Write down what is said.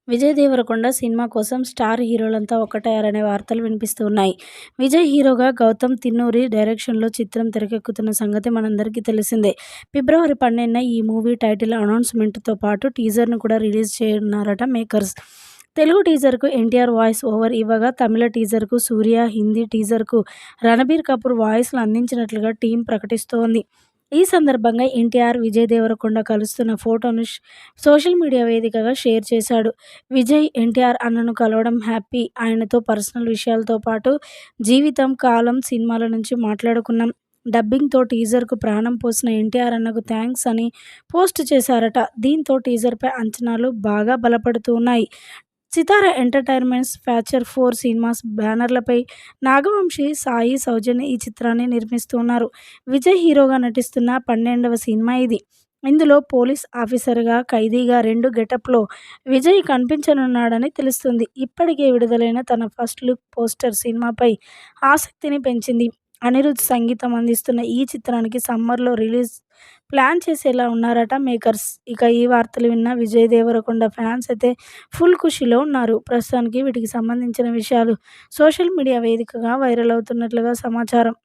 Vijay Devarakonda cinema కోసం star హీరోలంతా ఒక్కటయ్యారనే వార్తలు వినిపిస్తూ ఉన్నాయి. విజయ్ హీరోగా, గౌతమ్ తిన్నూరి డైరెక్షన్‌లో చిత్రం తెరకెక్కుతున్న సంగతి మనందరికీ తెలిసిందే. ఫిబ్రవరి 12న ఈ మూవీ టైటిల్ అనౌన్స్‌మెంట్‌తో పాటు టీజర్‌ను కూడా రిలీజ్ చేయనున్నారట మేకర్స్. తెలుగు టీజర్‌కు ఎన్టీఆర్ వాయిస్ ఓవర్ ఇవ్వగా, తమిళ టీజర్‌కు సూర్య, హిందీ టీజర్‌కు రణబీర్ కపూర్ వాయిస్‌లు అందించినట్లుగా టీం ప్రకటిస్తోంది. ఈ సందర్భంగా ఎన్టీఆర్, విజయ్ దేవరకొండ కలుస్తున్న ఫోటోను సోషల్ మీడియా వేదికగా షేర్ చేశాడు. విజయ్, ఎన్టీఆర్ అన్నను కలవడం హ్యాపీ. ఆయనతో పర్సనల్ విషయాలతో పాటు జీవితం, కాలం, సినిమాల నుంచి మాట్లాడుకున్నాం. డబ్బింగ్‌తో టీజర్‌కు ప్రాణం పోసిన ఎన్టీఆర్ అన్నకు థాంక్స్ అని పోస్ట్ చేశారట. దీంతో టీజర్‌పై అంచనాలు బాగా బలపడుతూ ఉన్నాయి. సితార ఎంటర్‌టైన్‌మెంట్స్, ఫ్యాచర్ 4 సినిమాస్ బ్యానర్లపై నాగవంశి, సాయి సౌజన్య ఈ చిత్రాన్ని నిర్మిస్తున్నారు. విజయ్ హీరోగా నటిస్తున్న 12వ సినిమా ఇది. ఇందులో పోలీస్ ఆఫీసర్‌గా, ఖైదీగా 2 గెటప్‌లో విజయ్ కనిపించనున్నాడని తెలుస్తుంది. ఇప్పటికే విడుదలైన తన ఫస్ట్ లుక్ పోస్టర్ సినిమాపై ఆసక్తిని పెంచింది. అనిరుద్ సంగీతం అందిస్తున్న ఈ చిత్రానికి సమ్మర్‌లో రిలీజ్ ప్లాన్ చేసేలా ఉన్నారట మేకర్స్. ఇక ఈ వార్తలు విన్న విజయ్ దేవరకొండ ఫ్యాన్స్ అయితే ఫుల్ ఖుషీలో ఉన్నారు. ప్రస్తుతానికి వీటికి సంబంధించిన విషయాలు సోషల్ మీడియా వేదికగా వైరల్ అవుతున్నట్లుగా సమాచారం.